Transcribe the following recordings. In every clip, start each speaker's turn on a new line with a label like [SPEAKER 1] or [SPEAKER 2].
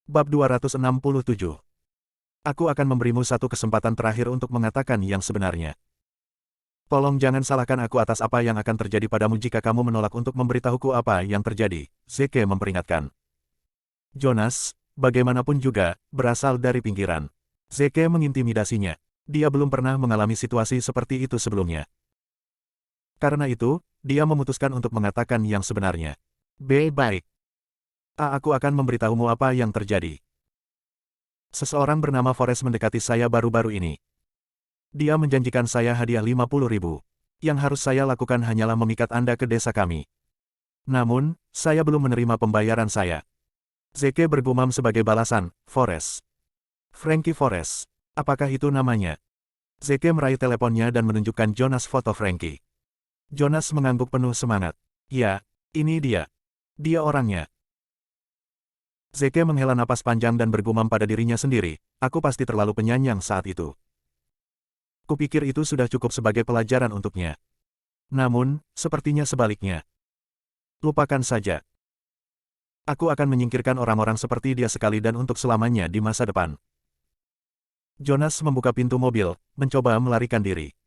[SPEAKER 1] Bab 267. Aku akan memberimu satu kesempatan terakhir untuk mengatakan yang sebenarnya. Tolong jangan salahkan aku atas apa yang akan terjadi padamu jika kamu menolak untuk memberitahuku apa yang terjadi, Zeke memperingatkan. Jonas, bagaimanapun juga, berasal dari pinggiran. Zeke mengintimidasinya. Dia belum pernah mengalami situasi seperti itu sebelumnya. Karena itu, dia memutuskan untuk mengatakan yang sebenarnya. Baik. Aku akan memberitahumu apa yang terjadi. Seseorang bernama Forrest mendekati saya baru-baru ini. Dia menjanjikan saya hadiah 50.000. Yang harus saya lakukan hanyalah memikat Anda ke desa kami. Namun, saya belum menerima pembayaran saya. Zeke bergumam sebagai balasan, Forrest. Frankie Forrest. Apakah itu namanya? Zeke meraih teleponnya dan menunjukkan Jonas foto Frankie. Jonas mengangguk penuh semangat. Ya, ini dia. Dia orangnya. Zeke menghela napas panjang dan bergumam pada dirinya sendiri, aku pasti terlalu penyanyang saat itu. Kupikir itu sudah cukup sebagai pelajaran untuknya. Namun, sepertinya sebaliknya. Lupakan saja. Aku akan menyingkirkan orang-orang seperti dia sekali dan untuk selamanya di masa depan. Jonas membuka pintu mobil, mencoba melarikan diri.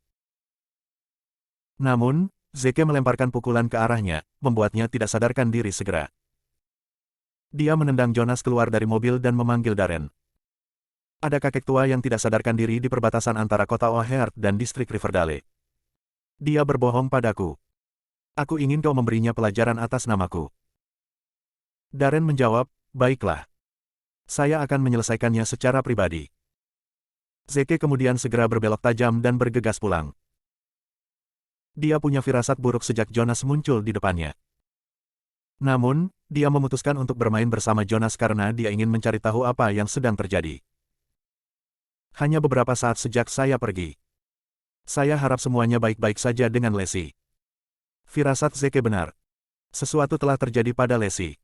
[SPEAKER 1] Namun, Zeke melemparkan pukulan ke arahnya, membuatnya tidak sadarkan diri segera. Dia menendang Jonas keluar dari mobil dan memanggil Darren. Ada kakek tua yang tidak sadarkan diri di perbatasan antara kota O'Hare dan distrik Riverdale. Dia berbohong padaku. Aku ingin kau memberinya pelajaran atas namaku. Darren menjawab, baiklah. Saya akan menyelesaikannya secara pribadi. Zeke kemudian segera berbelok tajam dan bergegas pulang. Dia punya firasat buruk sejak Jonas muncul di depannya. Namun, dia memutuskan untuk bermain bersama Jonas karena dia ingin mencari tahu apa yang sedang terjadi. Hanya beberapa saat sejak saya pergi. Saya harap semuanya baik-baik saja dengan Leslie. Firasat Zeke benar. Sesuatu telah terjadi pada Leslie.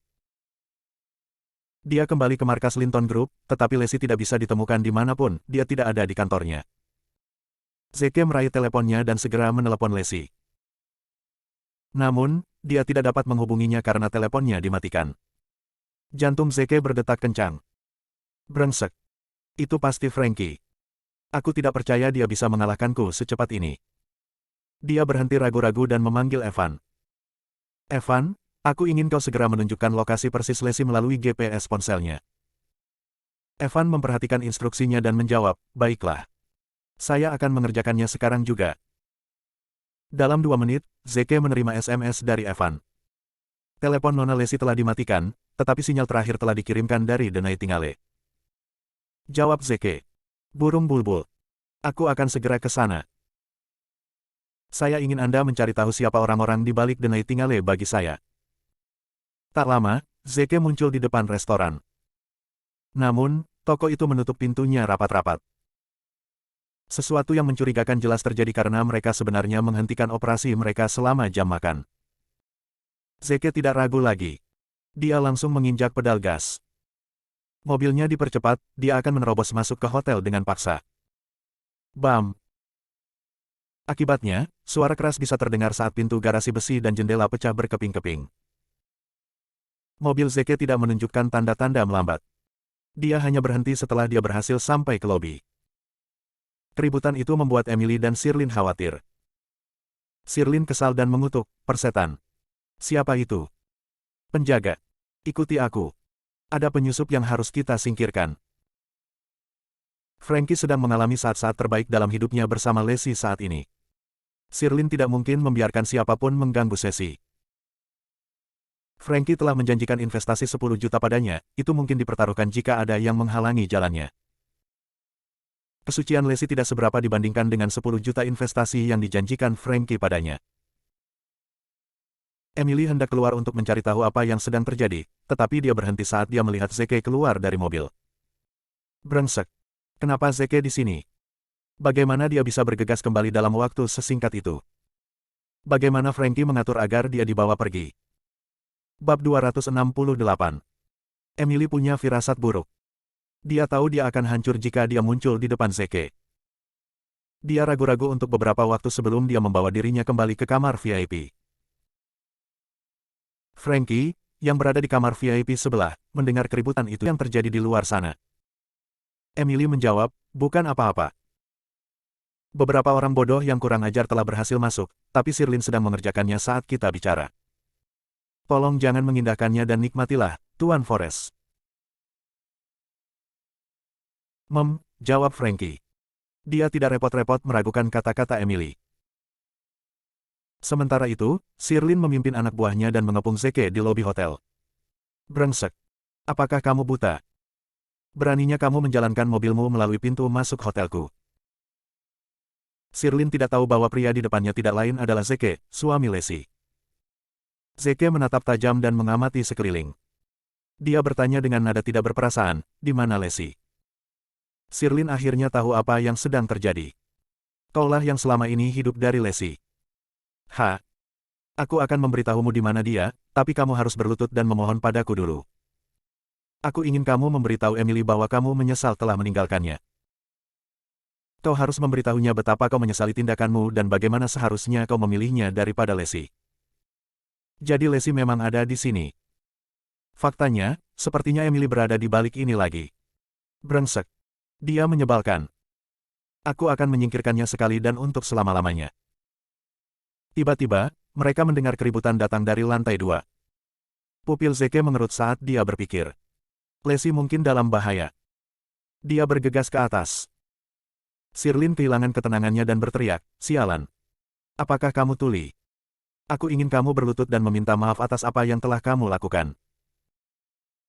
[SPEAKER 1] Dia kembali ke markas Linton Group, tetapi Leslie tidak bisa ditemukan dimanapun, dia tidak ada di kantornya. Zeke meraih teleponnya dan segera menelepon Leslie. Namun, dia tidak dapat menghubunginya karena teleponnya dimatikan. Jantung Zeke berdetak kencang. Brengsek. Itu pasti Frankie. Aku tidak percaya dia bisa mengalahkanku secepat ini. Dia berhenti ragu-ragu dan memanggil Evan. Evan, aku ingin kau segera menunjukkan lokasi persis Leslie melalui GPS ponselnya. Evan memperhatikan instruksinya dan menjawab, baiklah. Saya akan mengerjakannya sekarang juga. Dalam 2 menit, Zeke menerima SMS dari Evan. Telepon Nona Leslie telah dimatikan, tetapi sinyal terakhir telah dikirimkan dari The Nightingale. Jawab Zeke. Burung bulbul. Aku akan segera ke sana. Saya ingin Anda mencari tahu siapa orang-orang di balik The Nightingale bagi saya. Tak lama, Zeke muncul di depan restoran. Namun, toko itu menutup pintunya rapat-rapat. Sesuatu yang mencurigakan jelas terjadi karena mereka sebenarnya menghentikan operasi mereka selama jam makan. Zeke tidak ragu lagi. Dia langsung menginjak pedal gas. Mobilnya dipercepat, dia akan menerobos masuk ke hotel dengan paksa. Bam! Akibatnya, suara keras bisa terdengar saat pintu garasi besi dan jendela pecah berkeping-keping. Mobil Zeke tidak menunjukkan tanda-tanda melambat. Dia hanya berhenti setelah dia berhasil sampai ke lobi. Keributan itu membuat Emily dan Shirley khawatir. Shirley kesal dan mengutuk, persetan. Siapa itu? Penjaga. Ikuti aku. Ada penyusup yang harus kita singkirkan. Frankie sedang mengalami saat-saat terbaik dalam hidupnya bersama Leslie saat ini. Shirley tidak mungkin membiarkan siapapun mengganggu sesi. Frankie telah menjanjikan investasi 10 juta padanya, itu mungkin dipertaruhkan jika ada yang menghalangi jalannya. Kesucian Leslie tidak seberapa dibandingkan dengan 10 juta investasi yang dijanjikan Frankie padanya. Emily hendak keluar untuk mencari tahu apa yang sedang terjadi, tetapi dia berhenti saat dia melihat Zeke keluar dari mobil. Brengsek. Kenapa Zeke di sini? Bagaimana dia bisa bergegas kembali dalam waktu sesingkat itu? Bagaimana Frankie mengatur agar dia dibawa pergi? Bab 268. Emily punya firasat buruk. Dia tahu dia akan hancur jika dia muncul di depan Zeke. Dia ragu-ragu untuk beberapa waktu sebelum dia membawa dirinya kembali ke kamar VIP. Frankie, yang berada di kamar VIP sebelah, mendengar keributan itu yang terjadi di luar sana. Emily menjawab, bukan apa-apa. Beberapa orang bodoh yang kurang ajar telah berhasil masuk, tapi Shirley sedang mengerjakannya saat kita bicara. Tolong jangan mengindahkannya dan nikmatilah, Tuan Forrest. Jawab Frankie. Dia tidak repot-repot meragukan kata-kata Emily. Sementara itu, Shirley memimpin anak buahnya dan mengepung Zeke di lobi hotel. Brengsek. Apakah kamu buta? Beraninya kamu menjalankan mobilmu melalui pintu masuk hotelku. Shirley tidak tahu bahwa pria di depannya tidak lain adalah Zeke, suami Lacey. Zeke menatap tajam dan mengamati sekeliling. Dia bertanya dengan nada tidak berperasaan, di mana Lacey? Shirley akhirnya tahu apa yang sedang terjadi. Kaulah yang selama ini hidup dari Lacey. Aku akan memberitahumu di mana dia, tapi kamu harus berlutut dan memohon padaku dulu. Aku ingin kamu memberitahu Emily bahwa kamu menyesal telah meninggalkannya. Kau harus memberitahunya betapa kau menyesali tindakanmu dan bagaimana seharusnya kau memilihnya daripada Lacey. Jadi Lacey memang ada di sini. Faktanya, sepertinya Emily berada di balik ini lagi. Brengsek. Dia menyebalkan. Aku akan menyingkirkannya sekali dan untuk selama-lamanya. Tiba-tiba, mereka mendengar keributan datang dari lantai 2. Pupil Zeke mengerut saat dia berpikir. Lacey mungkin dalam bahaya. Dia bergegas ke atas. Shirley kehilangan ketenangannya dan berteriak, sialan. Apakah kamu tuli? Aku ingin kamu berlutut dan meminta maaf atas apa yang telah kamu lakukan.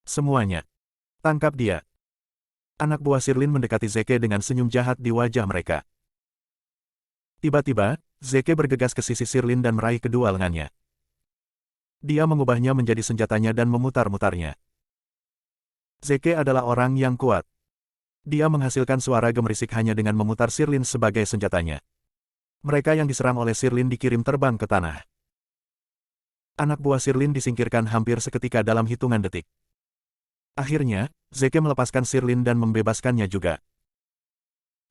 [SPEAKER 1] Semuanya. Tangkap dia. Anak buah Shirley mendekati Zeke dengan senyum jahat di wajah mereka. Tiba-tiba, Zeke bergegas ke sisi Shirley dan meraih kedua lengannya. Dia mengubahnya menjadi senjatanya dan memutar-mutarnya. Zeke adalah orang yang kuat. Dia menghasilkan suara gemerisik hanya dengan memutar Shirley sebagai senjatanya. Mereka yang diserang oleh Shirley dikirim terbang ke tanah. Anak buah Shirley disingkirkan hampir seketika dalam hitungan detik. Akhirnya, Zeke melepaskan Shirley dan membebaskannya juga.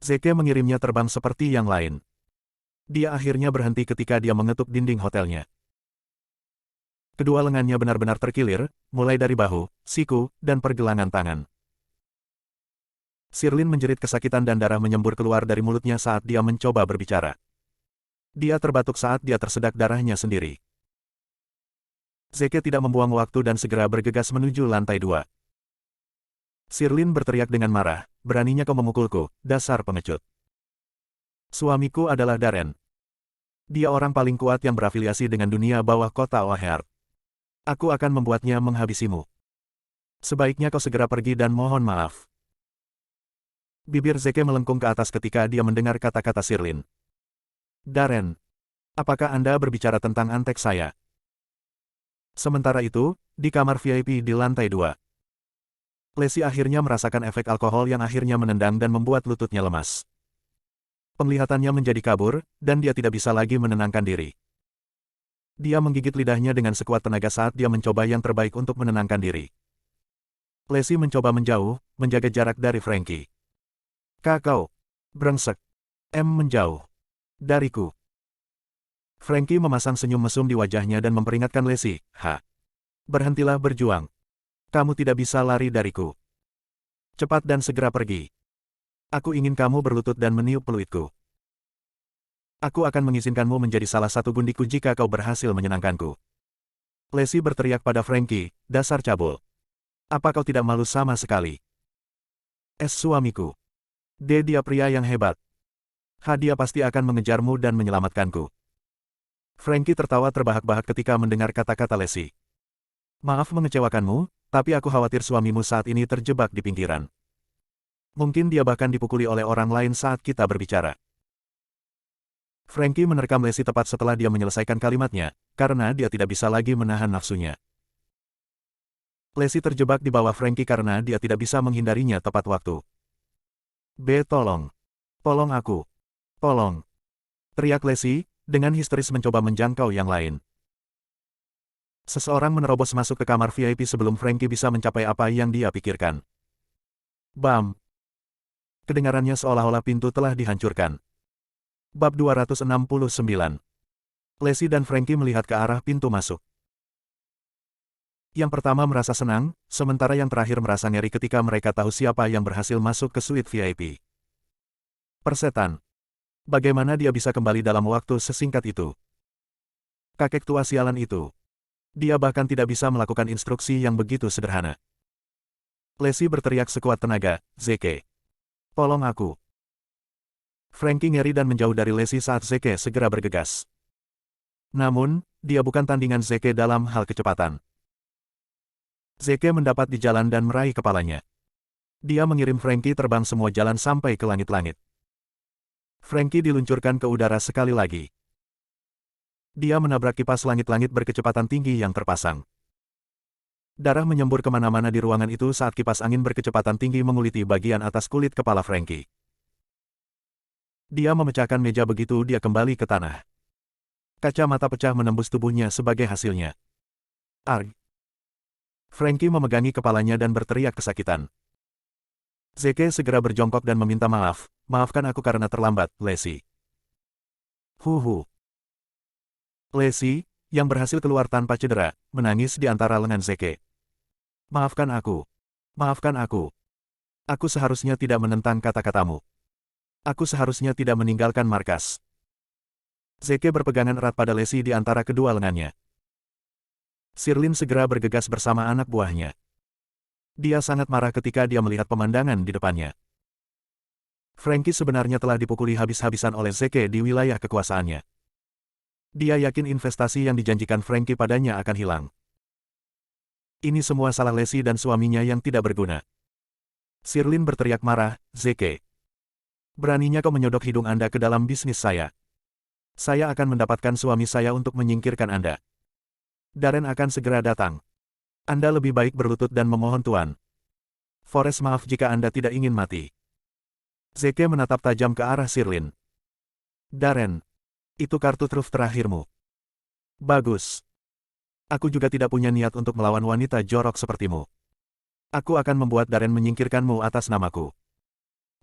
[SPEAKER 1] Zeke mengirimnya terbang seperti yang lain. Dia akhirnya berhenti ketika dia mengetuk dinding hotelnya. Kedua lengannya benar-benar terkilir, mulai dari bahu, siku, dan pergelangan tangan. Shirley menjerit kesakitan dan darah menyembur keluar dari mulutnya saat dia mencoba berbicara. Dia terbatuk saat dia tersedak darahnya sendiri. Zeke tidak membuang waktu dan segera bergegas menuju lantai 2. Shirley berteriak dengan marah, beraninya kau memukulku, dasar pengecut. Suamiku adalah Darren. Dia orang paling kuat yang berafiliasi dengan dunia bawah kota O'Hare. Aku akan membuatnya menghabisimu. Sebaiknya kau segera pergi dan mohon maaf. Bibir Zeke melengkung ke atas ketika dia mendengar kata-kata Shirley. Darren, apakah Anda berbicara tentang antek saya? Sementara itu, di kamar VIP di lantai 2. Lacey akhirnya merasakan efek alkohol yang akhirnya menendang dan membuat lututnya lemas. Penglihatannya menjadi kabur, dan dia tidak bisa lagi menenangkan diri. Dia menggigit lidahnya dengan sekuat tenaga saat dia mencoba yang terbaik untuk menenangkan diri. Lacey mencoba menjauh, menjaga jarak dari Frankie. Kakau. Brengsek. Menjauh. Dariku. Frankie memasang senyum mesum di wajahnya dan memperingatkan Lacey, berhentilah berjuang. Kamu tidak bisa lari dariku. Cepat dan segera pergi. Aku ingin kamu berlutut dan meniup peluitku. Aku akan mengizinkanmu menjadi salah satu gundiku jika kau berhasil menyenangkanku. Lacey berteriak pada Frankie, dasar cabul. Apa kau tidak malu sama sekali? Suamiku. Dia pria yang hebat. Dia pasti akan mengejarmu dan menyelamatkanku. Frankie tertawa terbahak-bahak ketika mendengar kata-kata Lacey. Maaf mengecewakanmu, tapi aku khawatir suamimu saat ini terjebak di pinggiran. Mungkin dia bahkan dipukuli oleh orang lain saat kita berbicara. Frankie menerkam Lacey tepat setelah dia menyelesaikan kalimatnya, karena dia tidak bisa lagi menahan nafsunya. Lacey terjebak di bawah Frankie karena dia tidak bisa menghindarinya tepat waktu. Tolong. Tolong aku. Tolong. Teriak Lacey, dengan histeris mencoba menjangkau yang lain. Seseorang menerobos masuk ke kamar VIP sebelum Frankie bisa mencapai apa yang dia pikirkan. Bam! Kedengarannya seolah-olah pintu telah dihancurkan. Bab 269. Lacey dan Frankie melihat ke arah pintu masuk. Yang pertama merasa senang, sementara yang terakhir merasa ngeri ketika mereka tahu siapa yang berhasil masuk ke suite VIP. Persetan. Bagaimana dia bisa kembali dalam waktu sesingkat itu? Kakek tua sialan itu. Dia bahkan tidak bisa melakukan instruksi yang begitu sederhana. Lacey berteriak sekuat tenaga, Zeke. Tolong aku. Frankie ngeri dan menjauh dari Lacey saat Zeke segera bergegas. Namun, dia bukan tandingan Zeke dalam hal kecepatan. Zeke mendapat di jalan dan meraih kepalanya. Dia mengirim Frankie terbang semua jalan sampai ke langit-langit. Frankie diluncurkan ke udara sekali lagi. Dia menabrak kipas langit-langit berkecepatan tinggi yang terpasang. Darah menyembur kemana-mana di ruangan itu saat kipas angin berkecepatan tinggi menguliti bagian atas kulit kepala Frankie. Dia memecahkan meja begitu dia kembali ke tanah. Kaca mata pecah menembus tubuhnya sebagai hasilnya. Arg! Frankie memegangi kepalanya dan berteriak kesakitan. Zeke segera berjongkok dan meminta maaf. Maafkan aku karena terlambat, Lacey. Huhu. Lacey, yang berhasil keluar tanpa cedera, menangis di antara lengan Zeke. Maafkan aku. Maafkan aku. Aku seharusnya tidak menentang kata-katamu. Aku seharusnya tidak meninggalkan markas. Zeke berpegangan erat pada Lacey di antara kedua lengannya. Shirley segera bergegas bersama anak buahnya. Dia sangat marah ketika dia melihat pemandangan di depannya. Frankie sebenarnya telah dipukuli habis-habisan oleh Zeke di wilayah kekuasaannya. Dia yakin investasi yang dijanjikan Frankie padanya akan hilang. Ini semua salah Lacey dan suaminya yang tidak berguna. Shirley berteriak marah, Zeke. Beraninya kau menyodok hidung Anda ke dalam bisnis saya. Saya akan mendapatkan suami saya untuk menyingkirkan Anda. Darren akan segera datang. Anda lebih baik berlutut dan memohon Tuan. Forrest, maaf jika Anda tidak ingin mati. Zeke menatap tajam ke arah Shirley. Darren, itu kartu truf terakhirmu. Bagus. Aku juga tidak punya niat untuk melawan wanita jorok sepertimu. Aku akan membuat Darren menyingkirkanmu atas namaku.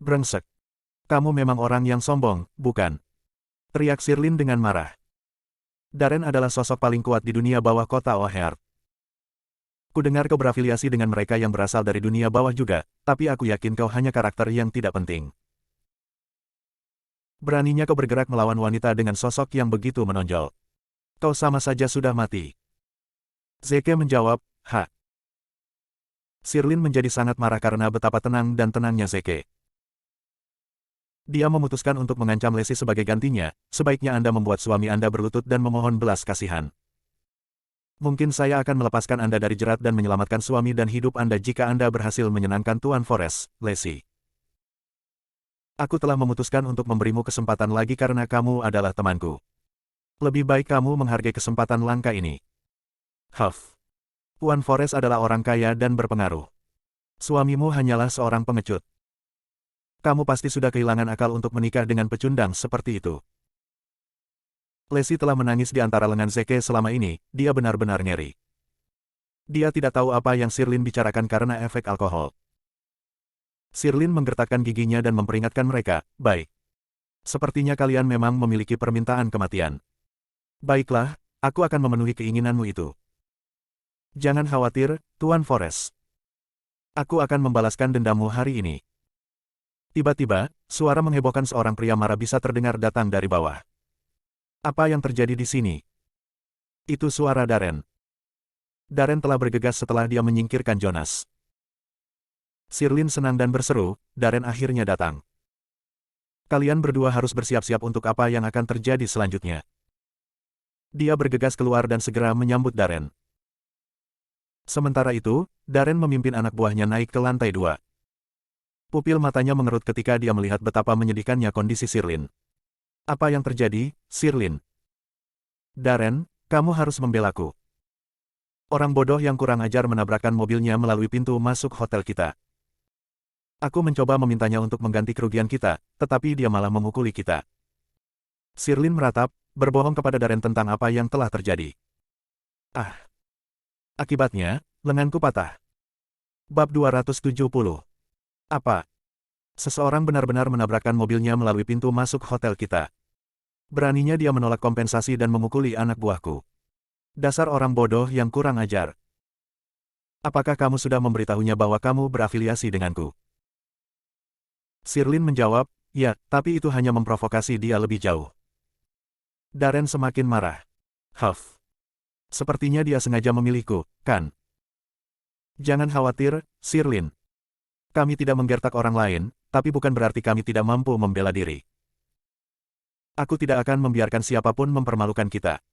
[SPEAKER 1] Brengsek. Kamu memang orang yang sombong, bukan? Teriak Shirley dengan marah. Darren adalah sosok paling kuat di dunia bawah kota O'Hare. Kudengar kau berafiliasi dengan mereka yang berasal dari dunia bawah juga, tapi aku yakin kau hanya karakter yang tidak penting. Beraninya kau bergerak melawan wanita dengan sosok yang begitu menonjol. Kau sama saja sudah mati. Zeke menjawab, ha. Shirley menjadi sangat marah karena betapa tenang dan tenangnya Zeke. Dia memutuskan untuk mengancam Lacey sebagai gantinya, sebaiknya Anda membuat suami Anda berlutut dan memohon belas kasihan. Mungkin saya akan melepaskan Anda dari jerat dan menyelamatkan suami dan hidup Anda jika Anda berhasil menyenangkan Tuan Forrest, Lacey. Aku telah memutuskan untuk memberimu kesempatan lagi karena kamu adalah temanku. Lebih baik kamu menghargai kesempatan langka ini. Huff. Tuan Forrest adalah orang kaya dan berpengaruh. Suamimu hanyalah seorang pengecut. Kamu pasti sudah kehilangan akal untuk menikah dengan pecundang seperti itu. Lacey telah menangis di antara lengan Zeke selama ini, dia benar-benar ngeri. Dia tidak tahu apa yang Shirley bicarakan karena efek alkohol. Shirley menggertakkan giginya dan memperingatkan mereka, baik. Sepertinya kalian memang memiliki permintaan kematian. Baiklah, aku akan memenuhi keinginanmu itu. Jangan khawatir, Tuan Forrest. Aku akan membalaskan dendammu hari ini. Tiba-tiba, suara menghebohkan seorang pria marah bisa terdengar datang dari bawah. Apa yang terjadi di sini? Itu suara Darren. Darren telah bergegas setelah dia menyingkirkan Jonas. Shirley senang dan berseru, Darren akhirnya datang. Kalian berdua harus bersiap-siap untuk apa yang akan terjadi selanjutnya. Dia bergegas keluar dan segera menyambut Darren. Sementara itu, Darren memimpin anak buahnya naik ke lantai 2. Pupil matanya mengerut ketika dia melihat betapa menyedihkannya kondisi Shirley. Apa yang terjadi, Shirley? Darren, kamu harus membelaku. Orang bodoh yang kurang ajar menabrakkan mobilnya melalui pintu masuk hotel kita. Aku mencoba memintanya untuk mengganti kerugian kita, tetapi dia malah memukuli kita. Shirley meratap, berbohong kepada Darren tentang apa yang telah terjadi. Ah. Akibatnya, lenganku patah. Bab 270. Apa? Seseorang benar-benar menabrakkan mobilnya melalui pintu masuk hotel kita. Beraninya dia menolak kompensasi dan memukuli anak buahku. Dasar orang bodoh yang kurang ajar. Apakah kamu sudah memberitahunya bahwa kamu berafiliasi denganku? Sirlin menjawab, ya, tapi itu hanya memprovokasi dia lebih jauh. Darren semakin marah. Huff. Sepertinya dia sengaja memilihku, kan? Jangan khawatir, Sirlin. Kami tidak menggertak orang lain, tapi bukan berarti kami tidak mampu membela diri. Aku tidak akan membiarkan siapapun mempermalukan kita.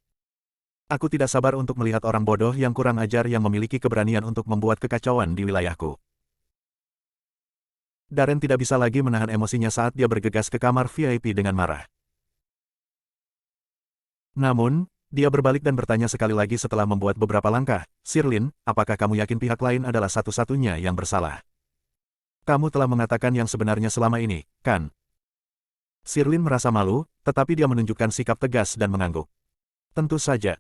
[SPEAKER 1] Aku tidak sabar untuk melihat orang bodoh yang kurang ajar yang memiliki keberanian untuk membuat kekacauan di wilayahku. Darren tidak bisa lagi menahan emosinya saat dia bergegas ke kamar VIP dengan marah. Namun, dia berbalik dan bertanya sekali lagi setelah membuat beberapa langkah, Sirlin, apakah kamu yakin pihak lain adalah satu-satunya yang bersalah? Kamu telah mengatakan yang sebenarnya selama ini, kan? Sirlin merasa malu, tetapi dia menunjukkan sikap tegas dan mengangguk. Tentu saja.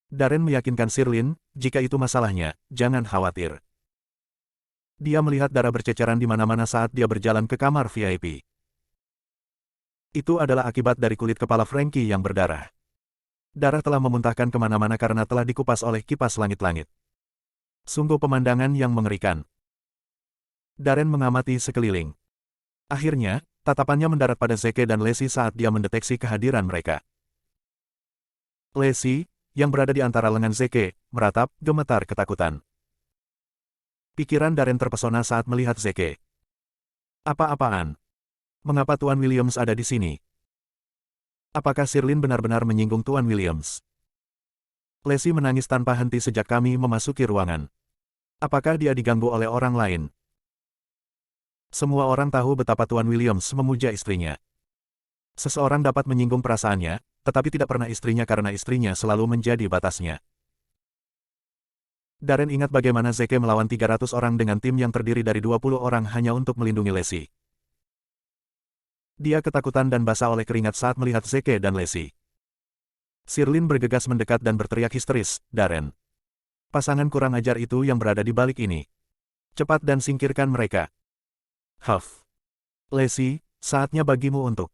[SPEAKER 1] Darren meyakinkan Sirlin, jika itu masalahnya, jangan khawatir. Dia melihat darah berceceran di mana-mana saat dia berjalan ke kamar VIP. Itu adalah akibat dari kulit kepala Frankie yang berdarah. Darah telah memuntahkan kemana-mana karena telah dikupas oleh kipas langit-langit. Sungguh pemandangan yang mengerikan. Darren mengamati sekeliling. Akhirnya, tatapannya mendarat pada Zeke dan Lacey saat dia mendeteksi kehadiran mereka. Lacey, yang berada di antara lengan Zeke, meratap, gemetar ketakutan. Pikiran Darren terpesona saat melihat Zeke. Apa-apaan? Mengapa Tuan Williams ada di sini? Apakah Sirlin benar-benar menyinggung Tuan Williams? Lacey menangis tanpa henti sejak kami memasuki ruangan. Apakah dia diganggu oleh orang lain? Semua orang tahu betapa Tuan Williams memuja istrinya. Seseorang dapat menyinggung perasaannya, tetapi tidak pernah istrinya karena istrinya selalu menjadi batasnya. Darren ingat bagaimana Zeke melawan 300 orang dengan tim yang terdiri dari 20 orang hanya untuk melindungi Lacey. Dia ketakutan dan basah oleh keringat saat melihat Zeke dan Lacey. Sirlin bergegas mendekat dan berteriak histeris, Darren. Pasangan kurang ajar itu yang berada di balik ini. Cepat dan singkirkan mereka. Huff. Lacey, saatnya bagimu untuk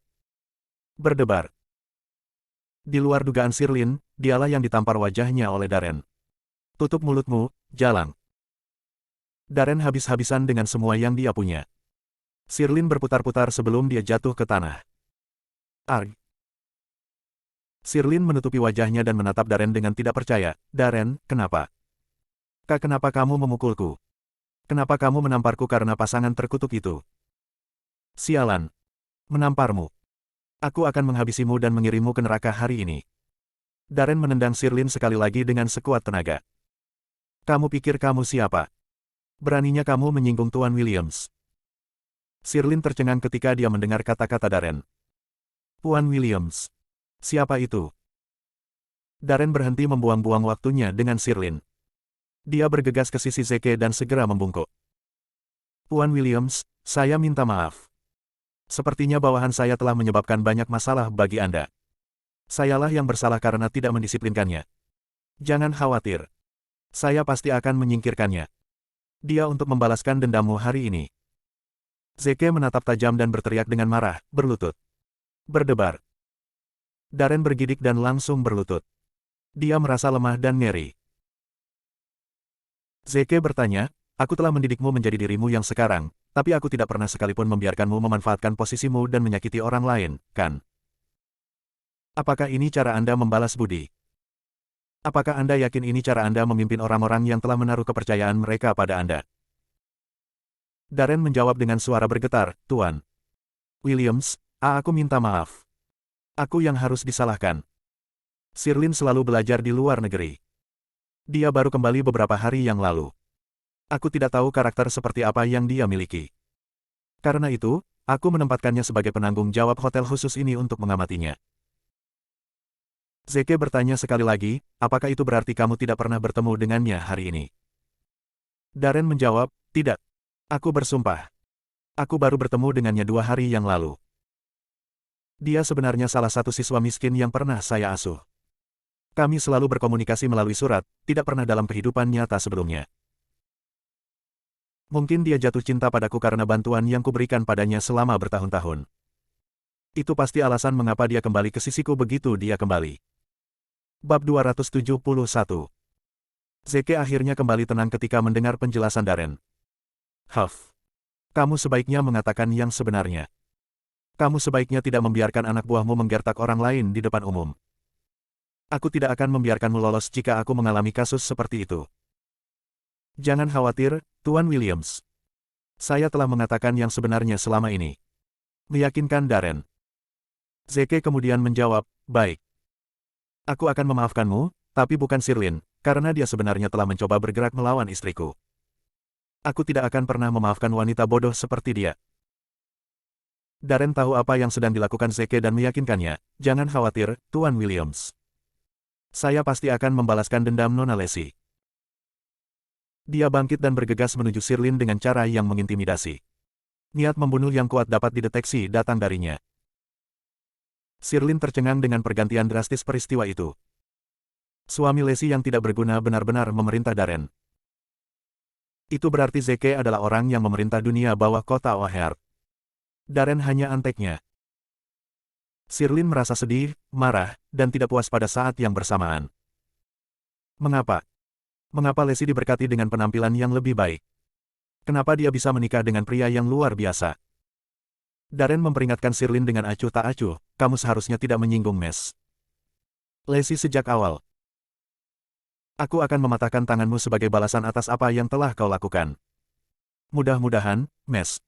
[SPEAKER 1] berdebar. Di luar dugaan Sirlin, dialah yang ditampar wajahnya oleh Darren. Tutup mulutmu, jalang. Darren habis-habisan dengan semua yang dia punya. Sirlin berputar-putar sebelum dia jatuh ke tanah. Arg. Sirlin menutupi wajahnya dan menatap Darren dengan tidak percaya. Darren, kenapa? Kenapa kamu memukulku? Kenapa kamu menamparku karena pasangan terkutuk itu? Sialan. Menamparmu. Aku akan menghabisimu dan mengirimmu ke neraka hari ini. Darren menendang Sirlin sekali lagi dengan sekuat tenaga. Kamu pikir kamu siapa? Beraninya kamu menyinggung Tuan Williams. Sirlin tercengang ketika dia mendengar kata-kata Darren. Tuan Williams. Siapa itu? Darren berhenti membuang-buang waktunya dengan Sirlin. Dia bergegas ke sisi Zeke dan segera membungkuk. Tuan Williams, saya minta maaf. Sepertinya bawahan saya telah menyebabkan banyak masalah bagi Anda. Sayalah yang bersalah karena tidak mendisiplinkannya. Jangan khawatir. Saya pasti akan menyingkirkannya. Dia untuk membalaskan dendammu hari ini. Zeke menatap tajam dan berteriak dengan marah, berlutut. Berdebar. Darren bergidik dan langsung berlutut. Dia merasa lemah dan ngeri. Zeke bertanya, aku telah mendidikmu menjadi dirimu yang sekarang, tapi aku tidak pernah sekalipun membiarkanmu memanfaatkan posisimu dan menyakiti orang lain, kan? Apakah ini cara Anda membalas budi? Apakah Anda yakin ini cara Anda memimpin orang-orang yang telah menaruh kepercayaan mereka pada Anda? Darren menjawab dengan suara bergetar, Tuan Williams, aku minta maaf. Aku yang harus disalahkan. Sirlin selalu belajar di luar negeri. Dia baru kembali beberapa hari yang lalu. Aku tidak tahu karakter seperti apa yang dia miliki. Karena itu, aku menempatkannya sebagai penanggung jawab hotel khusus ini untuk mengamatinya. Zeke bertanya sekali lagi, apakah itu berarti kamu tidak pernah bertemu dengannya hari ini? Darren menjawab, tidak. Aku bersumpah. Aku baru bertemu dengannya 2 hari yang lalu. Dia sebenarnya salah satu siswa miskin yang pernah saya asuh. Kami selalu berkomunikasi melalui surat, tidak pernah dalam kehidupan nyata sebelumnya. Mungkin dia jatuh cinta padaku karena bantuan yang kuberikan padanya selama bertahun-tahun. Itu pasti alasan mengapa dia kembali ke sisiku begitu dia kembali. Bab 271 Zeke akhirnya kembali tenang ketika mendengar penjelasan Darren. Huff. Kamu sebaiknya mengatakan yang sebenarnya. Kamu sebaiknya tidak membiarkan anak buahmu menggertak orang lain di depan umum. Aku tidak akan membiarkanmu lolos jika aku mengalami kasus seperti itu. Jangan khawatir, Tuan Williams. Saya telah mengatakan yang sebenarnya selama ini. Meyakinkan Darren. Zeke kemudian menjawab, baik. Aku akan memaafkanmu, tapi bukan Sirlin, karena dia sebenarnya telah mencoba bergerak melawan istriku. Aku tidak akan pernah memaafkan wanita bodoh seperti dia. Darren tahu apa yang sedang dilakukan Zeke dan meyakinkannya, jangan khawatir, Tuan Williams. Saya pasti akan membalaskan dendam Nona Lacey. Dia bangkit dan bergegas menuju Sirlin dengan cara yang mengintimidasi. Niat membunuh yang kuat dapat dideteksi datang darinya. Sirlin tercengang dengan pergantian drastis peristiwa itu. Suami Lacey yang tidak berguna benar-benar memerintah Darren. Itu berarti Zeke adalah orang yang memerintah dunia bawah kota O'Hare. Darren hanya anteknya. Sirlin merasa sedih, marah, dan tidak puas pada saat yang bersamaan. Mengapa? Mengapa Lacey diberkati dengan penampilan yang lebih baik? Kenapa dia bisa menikah dengan pria yang luar biasa? Darren memperingatkan Sirlin dengan acuh tak acuh, kamu seharusnya tidak menyinggung Mes. Lacey sejak awal. Aku akan mematahkan tanganmu sebagai balasan atas apa yang telah kau lakukan. Mudah-mudahan, Mes.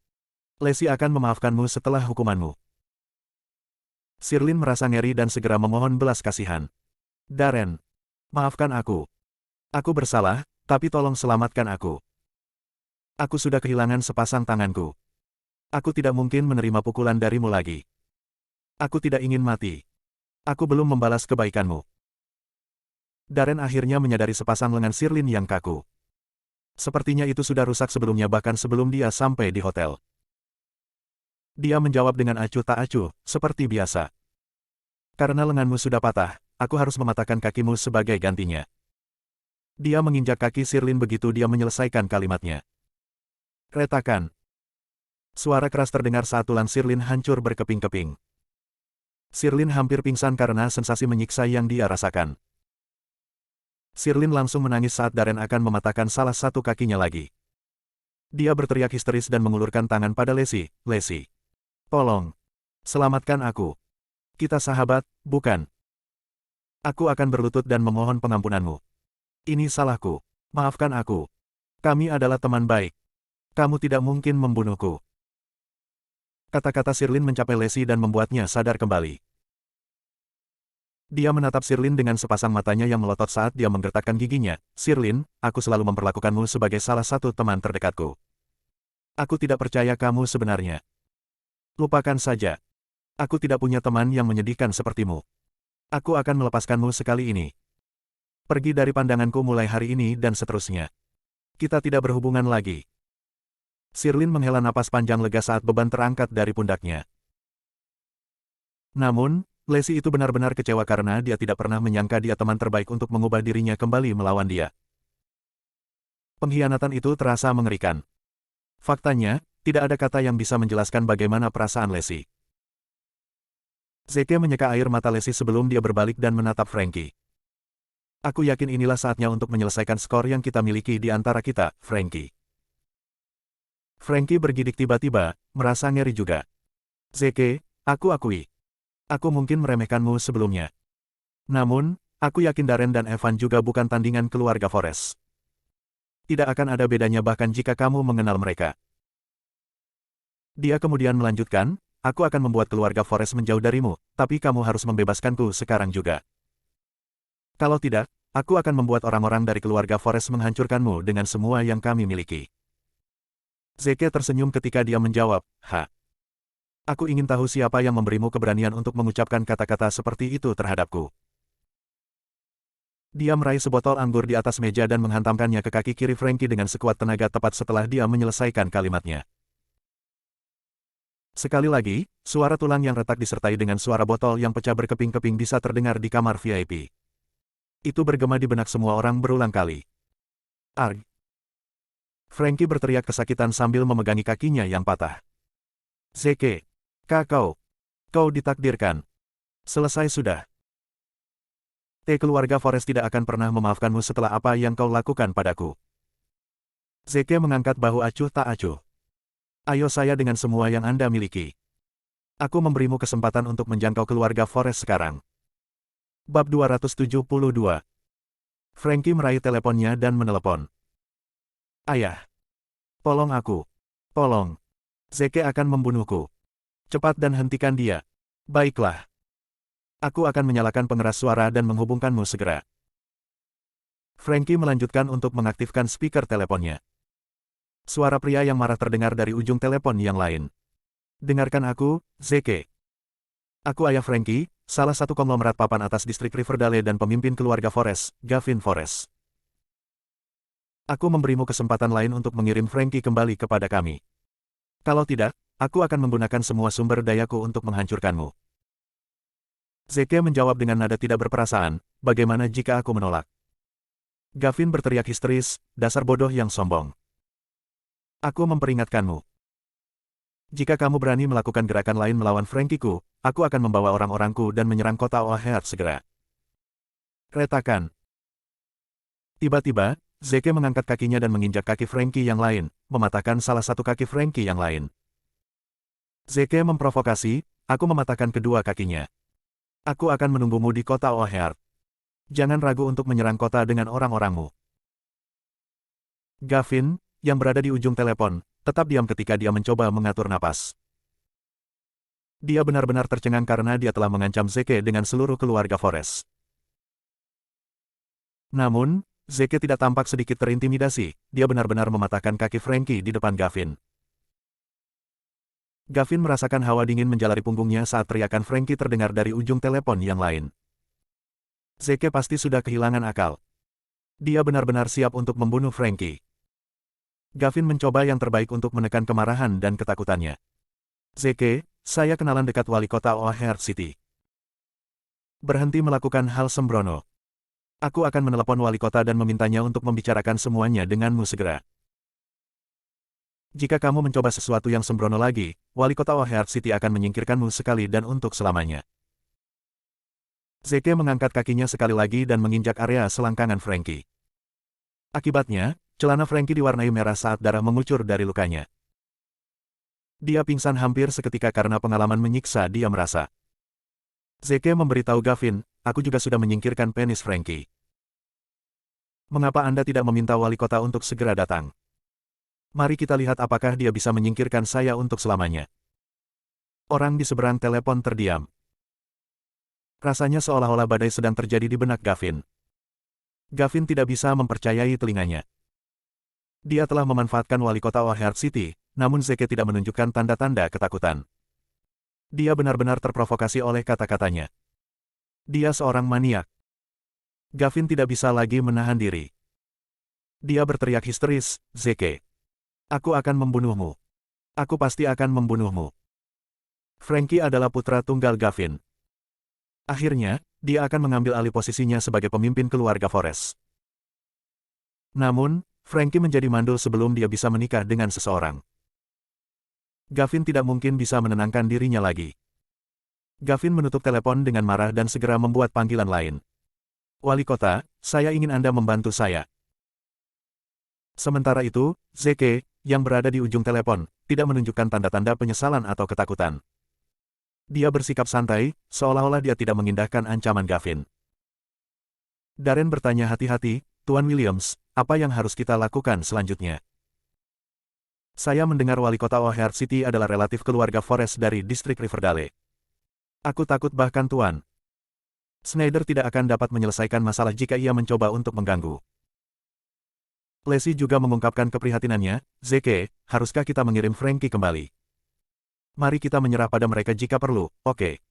[SPEAKER 1] Lacey akan memaafkanmu setelah hukumanmu. Sirlin merasa ngeri dan segera memohon belas kasihan. Darren, maafkan aku. Aku bersalah, tapi tolong selamatkan aku. Aku sudah kehilangan sepasang tanganku. Aku tidak mungkin menerima pukulan darimu lagi. Aku tidak ingin mati. Aku belum membalas kebaikanmu. Darren akhirnya menyadari sepasang lengan Sirlin yang kaku. Sepertinya itu sudah rusak sebelumnya bahkan sebelum dia sampai di hotel. Dia menjawab dengan acuh tak acuh, seperti biasa. Karena lenganmu sudah patah, aku harus mematahkan kakimu sebagai gantinya. Dia menginjak kaki Sirlin begitu dia menyelesaikan kalimatnya. Retakan. Suara keras terdengar saat tulang Sirlin hancur berkeping-keping. Sirlin hampir pingsan karena sensasi menyiksa yang dia rasakan. Sirlin langsung menangis saat Darren akan mematahkan salah satu kakinya lagi. Dia berteriak histeris dan mengulurkan tangan pada Lacey. Lacey. Tolong. Selamatkan aku. Kita sahabat, bukan? Aku akan berlutut dan memohon pengampunanmu. Ini salahku. Maafkan aku. Kami adalah teman baik. Kamu tidak mungkin membunuhku. Kata-kata Sirlin mencapai Lacey dan membuatnya sadar kembali. Dia menatap Sirlin dengan sepasang matanya yang melotot saat dia menggertakkan giginya. Sirlin, aku selalu memperlakukanmu sebagai salah satu teman terdekatku. Aku tidak percaya kamu sebenarnya. Lupakan saja. Aku tidak punya teman yang menyedihkan sepertimu. Aku akan melepaskanmu sekali ini. Pergi dari pandanganku mulai hari ini dan seterusnya. Kita tidak berhubungan lagi. Sirlin menghela napas panjang lega saat beban terangkat dari pundaknya. Namun, Lacey itu benar-benar kecewa karena dia tidak pernah menyangka dia teman terbaik untuk mengubah dirinya kembali melawan dia. Pengkhianatan itu terasa mengerikan. Faktanya, tidak ada kata yang bisa menjelaskan bagaimana perasaan Lacey. Zeke menyeka air mata Lacey sebelum dia berbalik dan menatap Frankie. Aku yakin inilah saatnya untuk menyelesaikan skor yang kita miliki di antara kita, Frankie. Frankie bergidik tiba-tiba, merasa ngeri juga. Zeke, aku akui. Aku mungkin meremehkanmu sebelumnya. Namun, aku yakin Darren dan Evan juga bukan tandingan keluarga Forrest. Tidak akan ada bedanya bahkan jika kamu mengenal mereka. Dia kemudian melanjutkan, aku akan membuat keluarga Forrest menjauh darimu, tapi kamu harus membebaskanku sekarang juga. Kalau tidak, aku akan membuat orang-orang dari keluarga Forrest menghancurkanmu dengan semua yang kami miliki. Zeke tersenyum ketika dia menjawab, Aku ingin tahu siapa yang memberimu keberanian untuk mengucapkan kata-kata seperti itu terhadapku. Dia meraih sebotol anggur di atas meja dan menghantamkannya ke kaki kiri Frankie dengan sekuat tenaga tepat setelah dia menyelesaikan kalimatnya. Sekali lagi, suara tulang yang retak disertai dengan suara botol yang pecah berkeping-keping bisa terdengar di kamar VIP. Itu bergema di benak semua orang berulang kali. Arg! Frankie berteriak kesakitan sambil memegangi kakinya yang patah. Zeke! Kau ditakdirkan. Selesai sudah. Keluarga Forest tidak akan pernah memaafkanmu setelah apa yang kau lakukan padaku. Zeke mengangkat bahu acuh tak acuh. Ayo saya dengan semua yang Anda miliki. Aku memberimu kesempatan untuk menjangkau keluarga Forest sekarang. Bab 272. Frankie meraih teleponnya dan menelepon. Ayah. Tolong aku. Tolong. Zeke akan membunuhku. Cepat dan hentikan dia. Baiklah. Aku akan menyalakan pengeras suara dan menghubungkanmu segera. Frankie melanjutkan untuk mengaktifkan speaker teleponnya. Suara pria yang marah terdengar dari ujung telepon yang lain. Dengarkan aku, Zeke. Aku ayah Frankie, salah satu konglomerat papan atas distrik Riverdale dan pemimpin keluarga Forest, Gavin Forest. Aku memberimu kesempatan lain untuk mengirim Frankie kembali kepada kami. Kalau tidak, aku akan menggunakan semua sumber dayaku untuk menghancurkanmu. Zeke menjawab dengan nada tidak berperasaan, bagaimana jika aku menolak? Gavin berteriak histeris, dasar bodoh yang sombong. Aku memperingatkanmu. Jika kamu berani melakukan gerakan lain melawan Frankie-ku, aku akan membawa orang-orangku dan menyerang kota O'Hare segera. Retakan. Tiba-tiba, Zeke mengangkat kakinya dan menginjak kaki Frankie yang lain, mematahkan salah satu kaki Frankie yang lain. Zeke memprovokasi, aku mematahkan kedua kakinya. Aku akan menunggumu di kota O'Hare. Jangan ragu untuk menyerang kota dengan orang-orangmu. Gavin, yang berada di ujung telepon, tetap diam ketika dia mencoba mengatur napas. Dia benar-benar tercengang karena dia telah mengancam Zeke dengan seluruh keluarga Forest. Namun, Zeke tidak tampak sedikit terintimidasi, dia benar-benar mematahkan kaki Frankie di depan Gavin. Gavin merasakan hawa dingin menjalari punggungnya saat teriakan Frankie terdengar dari ujung telepon yang lain. Zeke pasti sudah kehilangan akal. Dia benar-benar siap untuk membunuh Frankie. Gavin mencoba yang terbaik untuk menekan kemarahan dan ketakutannya. Zeke, saya kenalan dekat wali kota O'Hare City. Berhenti melakukan hal sembrono. Aku akan menelepon wali kota dan memintanya untuk membicarakan semuanya denganmu segera. Jika kamu mencoba sesuatu yang sembrono lagi, wali kota O'Hare City akan menyingkirkanmu sekali dan untuk selamanya. Zeke mengangkat kakinya sekali lagi dan menginjak area selangkangan Frankie. Akibatnya, celana Frankie diwarnai merah saat darah mengucur dari lukanya. Dia pingsan hampir seketika karena pengalaman menyiksa dia merasa. Zeke memberitahu Gavin, aku juga sudah menyingkirkan penis Frankie. Mengapa Anda tidak meminta wali kota untuk segera datang? Mari kita lihat apakah dia bisa menyingkirkan saya untuk selamanya. Orang di seberang telepon terdiam. Rasanya seolah-olah badai sedang terjadi di benak Gavin. Gavin tidak bisa mempercayai telinganya. Dia telah memanfaatkan wali kota O'Hare City, namun Zeke tidak menunjukkan tanda-tanda ketakutan. Dia benar-benar terprovokasi oleh kata-katanya. Dia seorang maniak. Gavin tidak bisa lagi menahan diri. Dia berteriak histeris, Zeke. Aku akan membunuhmu. Aku pasti akan membunuhmu. Frankie adalah putra tunggal Gavin. Akhirnya, dia akan mengambil alih posisinya sebagai pemimpin keluarga Forest. Namun, Frankie menjadi mandul sebelum dia bisa menikah dengan seseorang. Gavin tidak mungkin bisa menenangkan dirinya lagi. Gavin menutup telepon dengan marah dan segera membuat panggilan lain. Wali kota, saya ingin Anda membantu saya. Sementara itu, Zeke, yang berada di ujung telepon, tidak menunjukkan tanda-tanda penyesalan atau ketakutan. Dia bersikap santai, seolah-olah dia tidak mengindahkan ancaman Gavin. Darren bertanya hati-hati, Tuan Williams, apa yang harus kita lakukan selanjutnya? Saya mendengar wali kota O'Hare City adalah relatif keluarga Forest dari distrik Riverdale. Aku takut bahkan Tuan. Snyder tidak akan dapat menyelesaikan masalah jika ia mencoba untuk mengganggu. Lacey juga mengungkapkan keprihatinannya, Zeke, haruskah kita mengirim Frankie kembali? Mari kita menyerah pada mereka jika perlu, oke.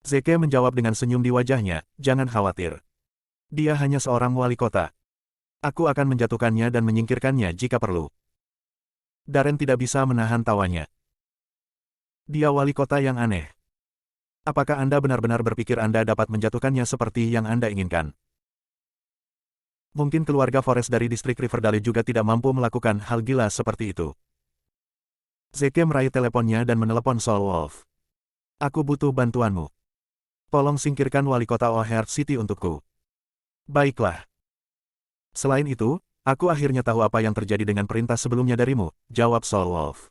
[SPEAKER 1] Zeke menjawab dengan senyum di wajahnya, jangan khawatir. Dia hanya seorang wali kota. Aku akan menjatuhkannya dan menyingkirkannya jika perlu. Darren tidak bisa menahan tawanya. Dia wali kota yang aneh. Apakah Anda benar-benar berpikir Anda dapat menjatuhkannya seperti yang Anda inginkan? Mungkin keluarga Forest dari distrik Riverdale juga tidak mampu melakukan hal gila seperti itu. Zeke meraih teleponnya dan menelepon Soul Wolf. Aku butuh bantuanmu. Tolong singkirkan wali kota O'Hare City untukku. Baiklah. Selain itu, aku akhirnya tahu apa yang terjadi dengan perintah sebelumnya darimu, jawab Soul Wolf.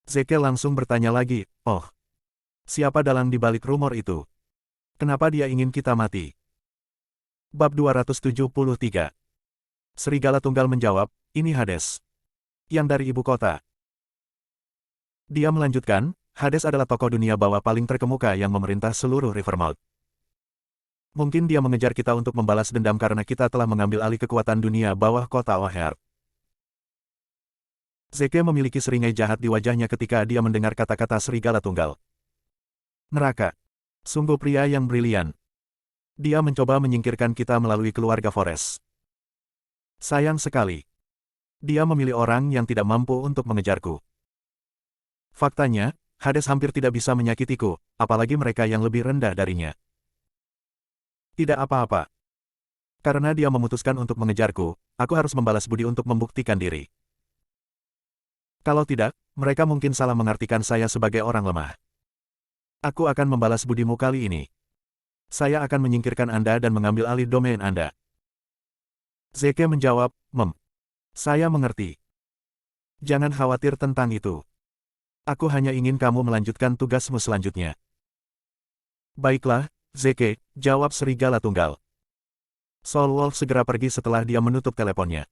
[SPEAKER 1] Zeke langsung bertanya lagi, oh, siapa dalang di balik rumor itu? Kenapa dia ingin kita mati? Bab 273. Serigala Tunggal menjawab, ini Hades. Yang dari ibu kota. Dia melanjutkan, Hades adalah tokoh dunia bawah paling terkemuka yang memerintah seluruh Rivermouth. Mungkin dia mengejar kita untuk membalas dendam karena kita telah mengambil alih kekuatan dunia bawah kota O'Hare. Zeke memiliki seringai jahat di wajahnya ketika dia mendengar kata-kata serigala tunggal. Neraka. Sungguh pria yang brilian. Dia mencoba menyingkirkan kita melalui keluarga Forest. Sayang sekali. Dia memilih orang yang tidak mampu untuk mengejarku. Faktanya, Hades hampir tidak bisa menyakitiku, apalagi mereka yang lebih rendah darinya. Tidak apa-apa. Karena dia memutuskan untuk mengejarku, aku harus membalas budi untuk membuktikan diri. Kalau tidak, mereka mungkin salah mengartikan saya sebagai orang lemah. Aku akan membalas budimu kali ini. Saya akan menyingkirkan Anda dan mengambil alih domain Anda. Zeke menjawab, saya mengerti. Jangan khawatir tentang itu. Aku hanya ingin kamu melanjutkan tugasmu selanjutnya. Baiklah, Zeke, jawab serigala tunggal. Soul Wolf segera pergi setelah dia menutup teleponnya.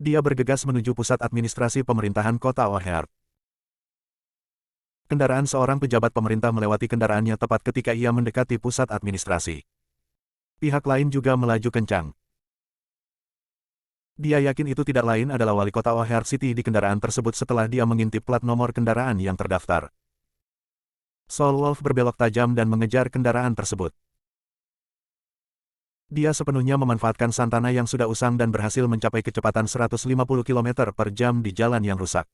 [SPEAKER 1] Dia bergegas menuju pusat administrasi pemerintahan kota O'Hare. Kendaraan seorang pejabat pemerintah melewati kendaraannya tepat ketika ia mendekati pusat administrasi. Pihak lain juga melaju kencang. Dia yakin itu tidak lain adalah wali kota O'Hare City di kendaraan tersebut setelah dia mengintip plat nomor kendaraan yang terdaftar. Soul Wolf berbelok tajam dan mengejar kendaraan tersebut. Dia sepenuhnya memanfaatkan Santana yang sudah usang dan berhasil mencapai kecepatan 150 km per jam di jalan yang rusak.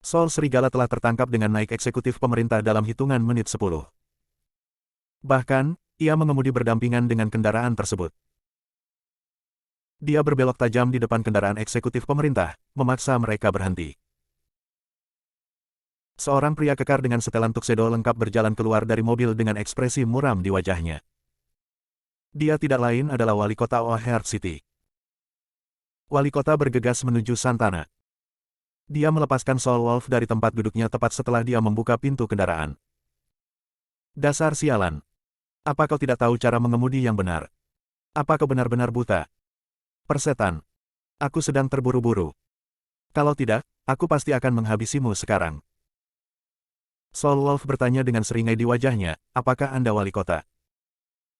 [SPEAKER 1] Soul Serigala telah tertangkap dengan naik eksekutif pemerintah dalam hitungan menit 10. Bahkan, ia mengemudi berdampingan dengan kendaraan tersebut. Dia berbelok tajam di depan kendaraan eksekutif pemerintah, memaksa mereka berhenti. Seorang pria kekar dengan setelan tuxedo lengkap berjalan keluar dari mobil dengan ekspresi muram di wajahnya. Dia tidak lain adalah wali kota O'Hare City. Wali kota bergegas menuju Santana. Dia melepaskan Soul Wolf dari tempat duduknya tepat setelah dia membuka pintu kendaraan. Dasar sialan. Apa kau tidak tahu cara mengemudi yang benar? Apa kau benar-benar buta? Persetan. Aku sedang terburu-buru. Kalau tidak, aku pasti akan menghabisimu sekarang. Soul Wolf bertanya dengan seringai di wajahnya, apakah Anda wali kota?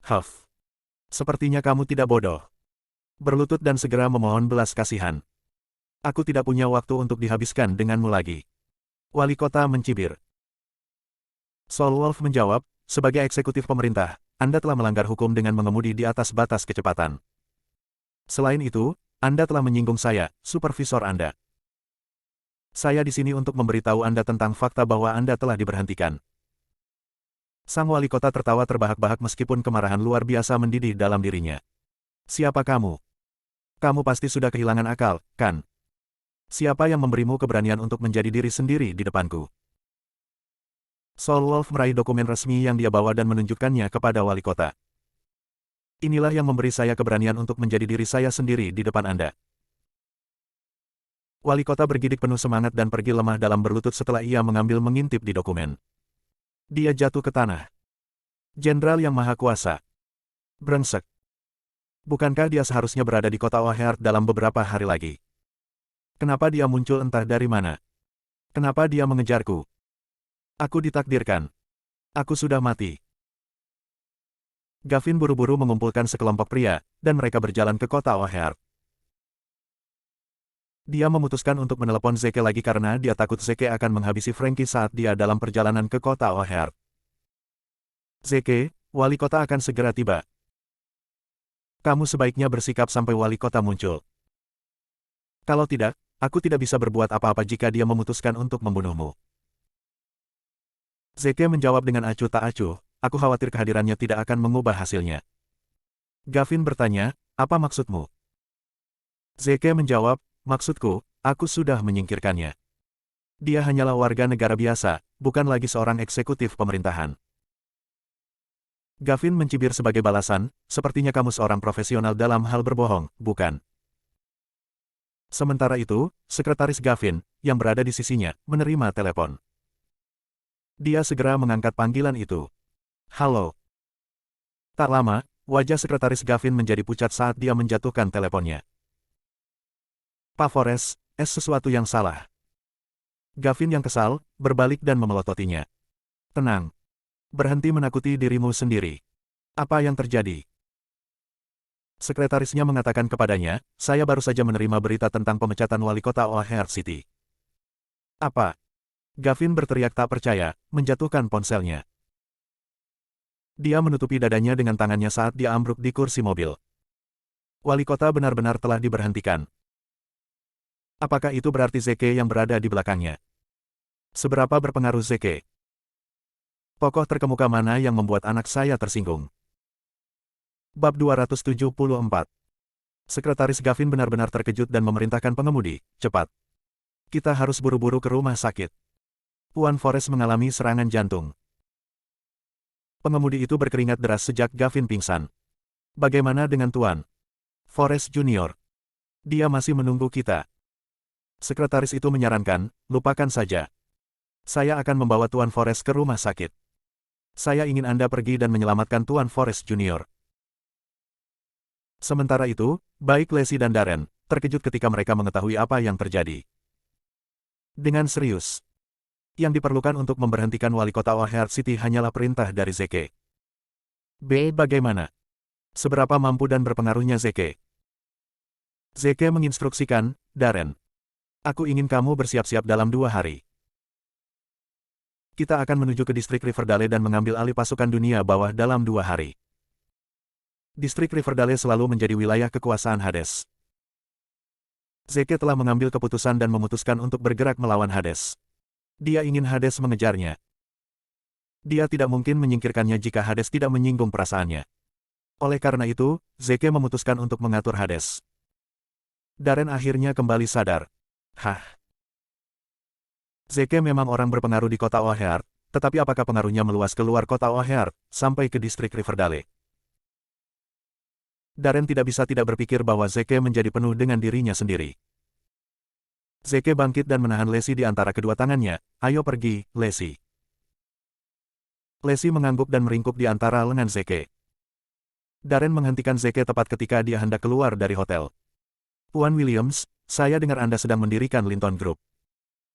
[SPEAKER 1] Huff. Sepertinya kamu tidak bodoh. Berlutut dan segera memohon belas kasihan. Aku tidak punya waktu untuk dihabiskan denganmu lagi. Wali kota mencibir. Soul Wolf menjawab, sebagai eksekutif pemerintah, Anda telah melanggar hukum dengan mengemudi di atas batas kecepatan. Selain itu, Anda telah menyinggung saya, supervisor Anda. Saya di sini untuk memberitahu Anda tentang fakta bahwa Anda telah diberhentikan. Sang wali kota tertawa terbahak-bahak meskipun kemarahan luar biasa mendidih dalam dirinya. Siapa kamu? Kamu pasti sudah kehilangan akal, kan? Siapa yang memberimu keberanian untuk menjadi diri sendiri di depanku? Soul Wolf meraih dokumen resmi yang dia bawa dan menunjukkannya kepada wali kota. Inilah yang memberi saya keberanian untuk menjadi diri saya sendiri di depan Anda. Wali kota bergidik penuh semangat dan pergi lemah dalam berlutut setelah ia mengambil mengintip di dokumen. Dia jatuh ke tanah. Jenderal yang maha kuasa. Brengsek. Bukankah dia seharusnya berada di kota O'Hare dalam beberapa hari lagi? Kenapa dia muncul entah dari mana? Kenapa dia mengejarku? Aku ditakdirkan. Aku sudah mati. Gavin buru-buru mengumpulkan sekelompok pria, dan mereka berjalan ke kota O'Hare. Dia memutuskan untuk menelepon Zeke lagi karena dia takut Zeke akan menghabisi Frankie saat dia dalam perjalanan ke kota O'Hare. Zeke, wali kota akan segera tiba. Kamu sebaiknya bersikap sampai wali kota muncul. Kalau tidak, aku tidak bisa berbuat apa-apa jika dia memutuskan untuk membunuhmu. Zeke menjawab dengan acuh tak acuh, aku khawatir kehadirannya tidak akan mengubah hasilnya. Gavin bertanya, apa maksudmu? Zeke menjawab, maksudku, aku sudah menyingkirkannya. Dia hanyalah warga negara biasa, bukan lagi seorang eksekutif pemerintahan. Gavin mencibir sebagai balasan, sepertinya kamu seorang profesional dalam hal berbohong, bukan? Sementara itu, sekretaris Gavin, yang berada di sisinya, menerima telepon. Dia segera mengangkat panggilan itu. Halo. Tak lama, wajah sekretaris Gavin menjadi pucat saat dia menjatuhkan teleponnya. Pak Forrest, sesuatu yang salah. Gavin yang kesal, berbalik dan memelototinya. Tenang. Berhenti menakuti dirimu sendiri. Apa yang terjadi? Sekretarisnya mengatakan kepadanya, saya baru saja menerima berita tentang pemecatan wali kota O'Hare City. Apa? Gavin berteriak tak percaya, menjatuhkan ponselnya. Dia menutupi dadanya dengan tangannya saat dia ambruk di kursi mobil. Wali kota benar-benar telah diberhentikan. Apakah itu berarti Zeke yang berada di belakangnya? Seberapa berpengaruh Zeke? Tokoh terkemuka mana yang membuat anak saya tersinggung? Bab 274. Sekretaris Gavin benar-benar terkejut dan memerintahkan pengemudi, cepat. Kita harus buru-buru ke rumah sakit. Tuan Forrest mengalami serangan jantung. Pengemudi itu berkeringat deras sejak Gavin pingsan. Bagaimana dengan Tuan Forrest Junior? Dia masih menunggu kita. Sekretaris itu menyarankan, lupakan saja. Saya akan membawa Tuan Forrest ke rumah sakit. Saya ingin Anda pergi dan menyelamatkan Tuan Forrest Junior. Sementara itu, baik Leslie dan Darren, terkejut ketika mereka mengetahui apa yang terjadi. Dengan serius. Yang diperlukan untuk memberhentikan wali kota O'Hare City hanyalah perintah dari Zeke. Bagaimana? Seberapa mampu dan berpengaruhnya Zeke? Zeke menginstruksikan, Darren. Aku ingin kamu bersiap-siap dalam 2 hari. Kita akan menuju ke distrik Riverdale dan mengambil alih pasukan dunia bawah dalam 2 hari. Distrik Riverdale selalu menjadi wilayah kekuasaan Hades. Zeke telah mengambil keputusan dan memutuskan untuk bergerak melawan Hades. Dia ingin Hades mengejarnya. Dia tidak mungkin menyingkirkannya jika Hades tidak menyinggung perasaannya. Oleh karena itu, Zeke memutuskan untuk mengatur Hades. Darren akhirnya kembali sadar. Zeke memang orang berpengaruh di kota O'Hare, tetapi apakah pengaruhnya meluas keluar kota O'Hare, sampai ke distrik Riverdale? Darren tidak bisa tidak berpikir bahwa Zeke menjadi penuh dengan dirinya sendiri. Zeke bangkit dan menahan Leslie di antara kedua tangannya. Ayo pergi, Leslie. Leslie mengangguk dan meringkuk di antara lengan Zeke. Darren menghentikan Zeke tepat ketika dia hendak keluar dari hotel. Tuan Williams, saya dengar Anda sedang mendirikan Linton Group.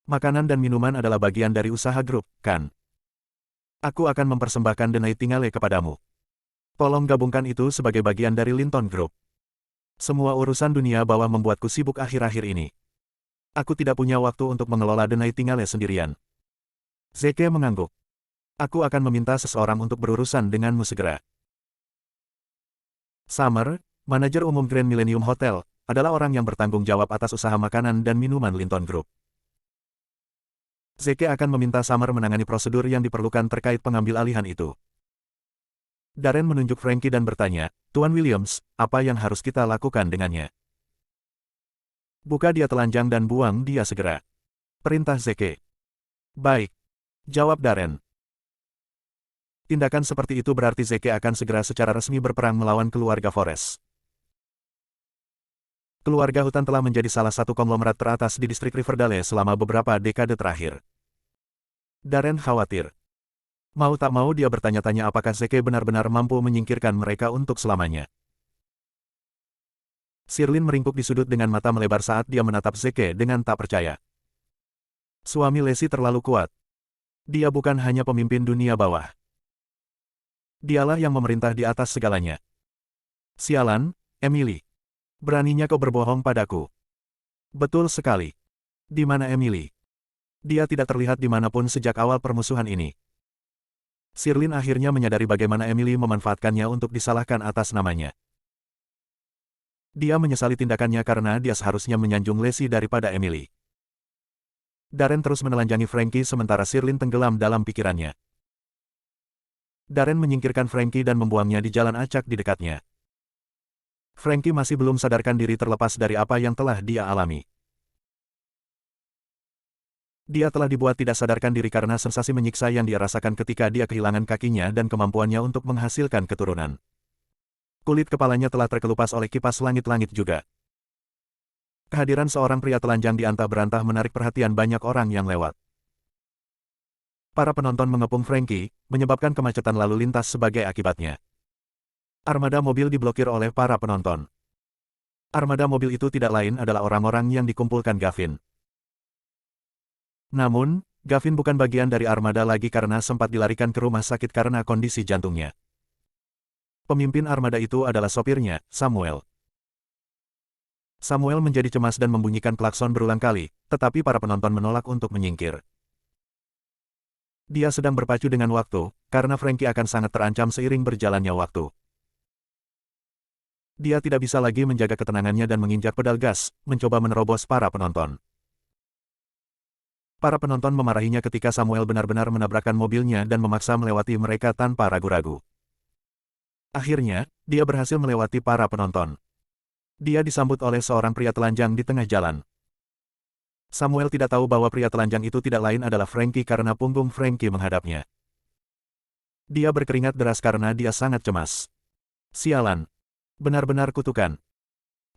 [SPEAKER 1] Makanan dan minuman adalah bagian dari usaha grup, kan? Aku akan mempersembahkan denai tingale kepadamu. Tolong gabungkan itu sebagai bagian dari Linton Group. Semua urusan dunia bawah membuatku sibuk akhir-akhir ini. Aku tidak punya waktu untuk mengelola denai tingale sendirian. Zeke mengangguk. Aku akan meminta seseorang untuk berurusan denganmu segera. Summer, manajer umum Grand Millennium Hotel, adalah orang yang bertanggung jawab atas usaha makanan dan minuman Linton Group. Zeke akan meminta Summer menangani prosedur yang diperlukan terkait pengambil alihan itu. Darren menunjuk Frankie dan bertanya, Tuan Williams, apa yang harus kita lakukan dengannya? Buka dia telanjang dan buang dia segera. Perintah Zeke. Baik. Jawab Darren. Tindakan seperti itu berarti Zeke akan segera secara resmi berperang melawan keluarga Forrest. Keluarga hutan telah menjadi salah satu konglomerat teratas di distrik Riverdale selama beberapa dekade terakhir. Darren khawatir. Mau tak mau dia bertanya-tanya apakah Zeke benar-benar mampu menyingkirkan mereka untuk selamanya. Shirley meringkuk di sudut dengan mata melebar saat dia menatap Zeke dengan tak percaya. Suami Leslie terlalu kuat. Dia bukan hanya pemimpin dunia bawah. Dialah yang memerintah di atas segalanya. Sialan, Emily. Beraninya kau berbohong padaku. Betul sekali. Di mana Emily? Dia tidak terlihat dimanapun sejak awal permusuhan ini. Shirley akhirnya menyadari bagaimana Emily memanfaatkannya untuk disalahkan atas namanya. Dia menyesali tindakannya karena dia seharusnya menyanjung Leslie daripada Emily. Darren terus menelanjangi Frankie sementara Shirley tenggelam dalam pikirannya. Darren menyingkirkan Frankie dan membuangnya di jalan acak di dekatnya. Frankie masih belum sadarkan diri terlepas dari apa yang telah dia alami. Dia telah dibuat tidak sadarkan diri karena sensasi menyiksa yang dia rasakan ketika dia kehilangan kakinya dan kemampuannya untuk menghasilkan keturunan. Kulit kepalanya telah terkelupas oleh kipas langit-langit juga. Kehadiran seorang pria telanjang di antah berantah menarik perhatian banyak orang yang lewat. Para penonton mengepung Frankie, menyebabkan kemacetan lalu lintas sebagai akibatnya. Armada mobil diblokir oleh para penonton. Armada mobil itu tidak lain adalah orang-orang yang dikumpulkan Gavin. Namun, Gavin bukan bagian dari armada lagi karena sempat dilarikan ke rumah sakit karena kondisi jantungnya. Pemimpin armada itu adalah sopirnya, Samuel. Samuel menjadi cemas dan membunyikan klakson berulang kali, tetapi para penonton menolak untuk menyingkir. Dia sedang berpacu dengan waktu, karena Frankie akan sangat terancam seiring berjalannya waktu. Dia tidak bisa lagi menjaga ketenangannya dan menginjak pedal gas, mencoba menerobos para penonton. Para penonton memarahinya ketika Samuel benar-benar menabrakkan mobilnya dan memaksa melewati mereka tanpa ragu-ragu. Akhirnya, dia berhasil melewati para penonton. Dia disambut oleh seorang pria telanjang di tengah jalan. Samuel tidak tahu bahwa pria telanjang itu tidak lain adalah Frankie karena punggung Frankie menghadapnya. Dia berkeringat deras karena dia sangat cemas. Sialan. Benar-benar kutukan.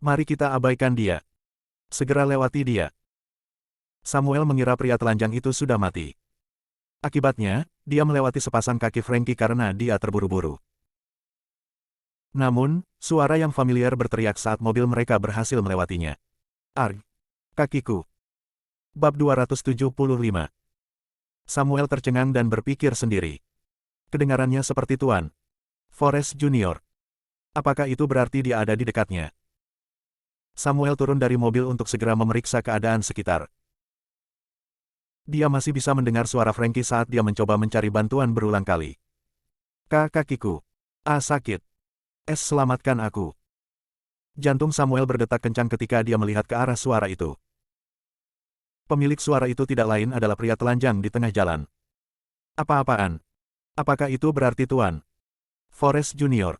[SPEAKER 1] Mari kita abaikan dia. Segera lewati dia. Samuel mengira pria telanjang itu sudah mati. Akibatnya, dia melewati sepasang kaki Frankie karena dia terburu-buru. Namun, suara yang familiar berteriak saat mobil mereka berhasil melewatinya. Arg! Kakiku! Bab 275. Samuel tercengang dan berpikir sendiri. Kedengarannya seperti Tuan Forrest Junior. Apakah itu berarti dia ada di dekatnya? Samuel turun dari mobil untuk segera memeriksa keadaan sekitar. Dia masih bisa mendengar suara Frankie saat dia mencoba mencari bantuan berulang kali. Kakiku. Sakit. Selamatkan aku. Jantung Samuel berdetak kencang ketika dia melihat ke arah suara itu. Pemilik suara itu tidak lain adalah pria telanjang di tengah jalan. Apa-apaan? Apakah itu berarti Tuan Forrest Junior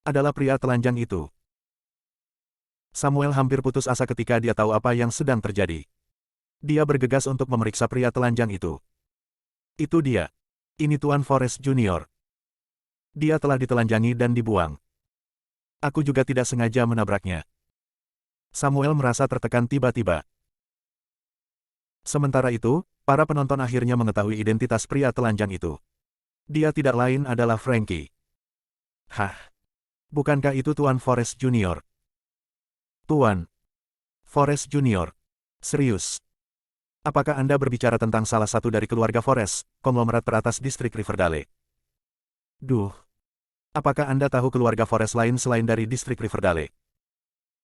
[SPEAKER 1] adalah pria telanjang itu? Samuel hampir putus asa ketika dia tahu apa yang sedang terjadi. Dia bergegas untuk memeriksa pria telanjang itu. Itu dia. Ini Tuan Forrest Junior. Dia telah ditelanjangi dan dibuang. Aku juga tidak sengaja menabraknya. Samuel merasa tertekan tiba-tiba. Sementara itu, para penonton akhirnya mengetahui identitas pria telanjang itu. Dia tidak lain adalah Frankie. Hah? Bukankah itu Tuan Forrest Junior? Tuan Forrest Junior. Serius? Apakah Anda berbicara tentang salah satu dari keluarga Forrest, konglomerat teratas distrik Riverdale? Duh. Apakah Anda tahu keluarga Forrest lain selain dari distrik Riverdale?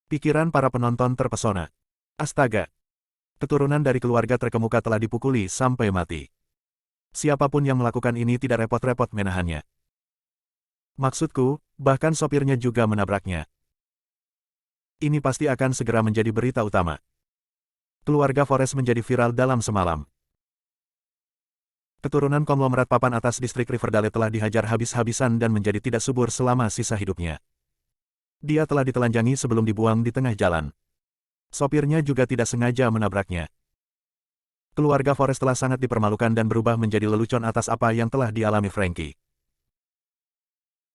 [SPEAKER 1] Pikiran para penonton terpesona. Astaga. Keturunan dari keluarga terkemuka telah dipukuli sampai mati. Siapapun yang melakukan ini tidak repot-repot menahannya. Maksudku, bahkan sopirnya juga menabraknya. Ini pasti akan segera menjadi berita utama. Keluarga Forrest menjadi viral dalam semalam. Keturunan konglomerat papan atas distrik Riverdale telah dihajar habis-habisan dan menjadi tidak subur selama sisa hidupnya. Dia telah ditelanjangi sebelum dibuang di tengah jalan. Sopirnya juga tidak sengaja menabraknya. Keluarga Forrest telah sangat dipermalukan dan berubah menjadi lelucon atas apa yang telah dialami Frankie.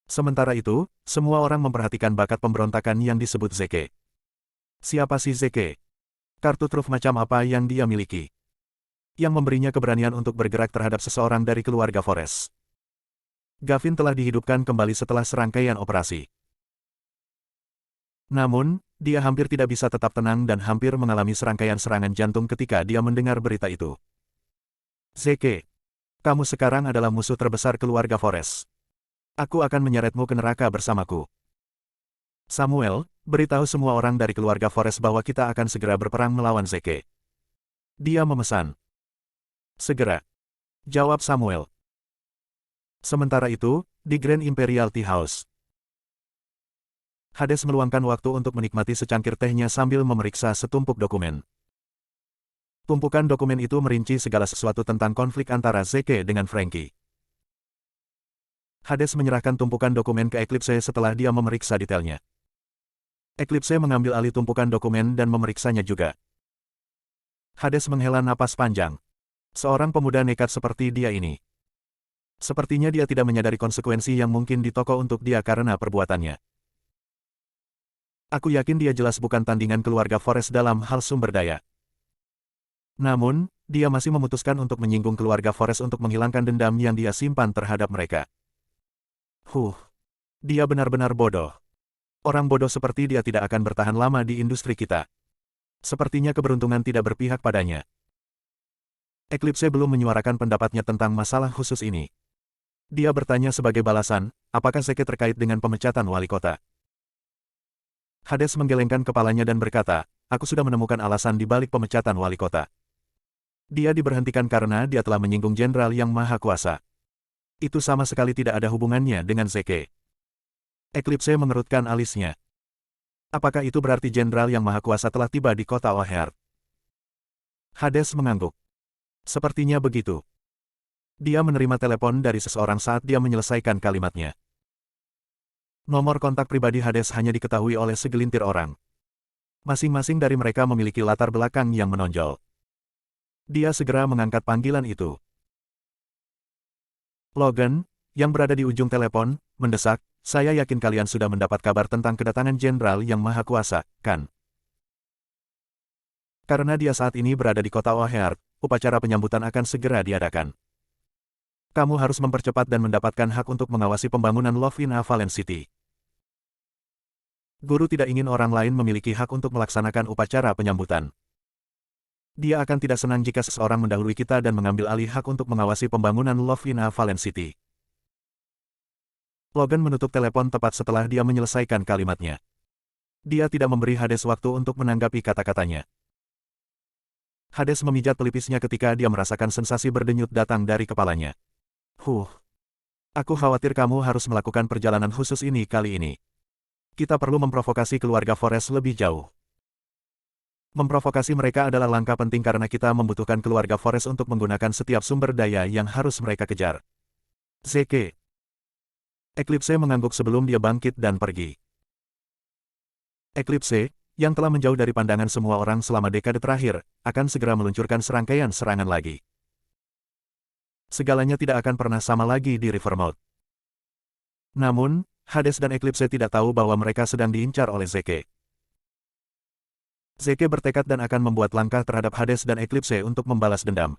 [SPEAKER 1] Sementara itu, semua orang memperhatikan bakat pemberontakan yang disebut Zeke. Siapa si Zeke? Kartu truf macam apa yang dia miliki? Yang memberinya keberanian untuk bergerak terhadap seseorang dari keluarga Forrest. Gavin telah dihidupkan kembali setelah serangkaian operasi. Namun, dia hampir tidak bisa tetap tenang dan hampir mengalami serangkaian serangan jantung ketika dia mendengar berita itu. Zeke, kamu sekarang adalah musuh terbesar keluarga Forrest. Aku akan menyeretmu ke neraka bersamaku. Samuel, beritahu semua orang dari keluarga Forrest bahwa kita akan segera berperang melawan Zeke. Dia memesan. Segera. Jawab Samuel. Sementara itu, di Grand Imperial Tea House. Hades meluangkan waktu untuk menikmati secangkir tehnya sambil memeriksa setumpuk dokumen. Tumpukan dokumen itu merinci segala sesuatu tentang konflik antara Zeke dengan Frankie. Hades menyerahkan tumpukan dokumen ke Eclipse setelah dia memeriksa detailnya. Eclipse mengambil alih tumpukan dokumen dan memeriksanya juga. Hades menghela napas panjang. Seorang pemuda nekat seperti dia ini. Sepertinya dia tidak menyadari konsekuensi yang mungkin ditokok untuk dia karena perbuatannya. Aku yakin dia jelas bukan tandingan keluarga Forest dalam hal sumber daya. Namun, dia masih memutuskan untuk menyinggung keluarga Forest untuk menghilangkan dendam yang dia simpan terhadap mereka. Dia benar-benar bodoh. Orang bodoh seperti dia tidak akan bertahan lama di industri kita. Sepertinya keberuntungan tidak berpihak padanya. Eclipse belum menyuarakan pendapatnya tentang masalah khusus ini. Dia bertanya sebagai balasan, apakah Zeke terkait dengan pemecatan wali kota? Hades menggelengkan kepalanya dan berkata, aku sudah menemukan alasan di balik pemecatan wali kota. Dia diberhentikan karena dia telah menyinggung jenderal yang maha kuasa. Itu sama sekali tidak ada hubungannya dengan Zeke. Eclipse mengerutkan alisnya. Apakah itu berarti jenderal yang maha kuasa telah tiba di kota O'Hare? Hades mengangguk. Sepertinya begitu. Dia menerima telepon dari seseorang saat dia menyelesaikan kalimatnya. Nomor kontak pribadi Hades hanya diketahui oleh segelintir orang. Masing-masing dari mereka memiliki latar belakang yang menonjol. Dia segera mengangkat panggilan itu. Logan, yang berada di ujung telepon, mendesak, saya yakin kalian sudah mendapat kabar tentang kedatangan jenderal yang maha kuasa, kan? Karena dia saat ini berada di kota O'Hare, upacara penyambutan akan segera diadakan. Kamu harus mempercepat dan mendapatkan hak untuk mengawasi pembangunan Love in Avalon City. Guru tidak ingin orang lain memiliki hak untuk melaksanakan upacara penyambutan. Dia akan tidak senang jika seseorang mendahului kita dan mengambil alih hak untuk mengawasi pembangunan Love in Avalon City. Logan menutup telepon tepat setelah dia menyelesaikan kalimatnya. Dia tidak memberi Hades waktu untuk menanggapi kata-katanya. Hades memijat pelipisnya ketika dia merasakan sensasi berdenyut datang dari kepalanya. Aku khawatir kamu harus melakukan perjalanan khusus ini kali ini. Kita perlu memprovokasi keluarga Forest lebih jauh. Memprovokasi mereka adalah langkah penting karena kita membutuhkan keluarga Forest untuk menggunakan setiap sumber daya yang harus mereka kejar. Zeke. Eclipse mengangguk sebelum dia bangkit dan pergi. Eclipse, yang telah menjauh dari pandangan semua orang selama dekade terakhir, akan segera meluncurkan serangkaian serangan lagi. Segalanya tidak akan pernah sama lagi di Rivermouth. Namun, Hades dan Eclipse tidak tahu bahwa mereka sedang diincar oleh Zeke. Zeke bertekad dan akan membuat langkah terhadap Hades dan Eclipse untuk membalas dendam.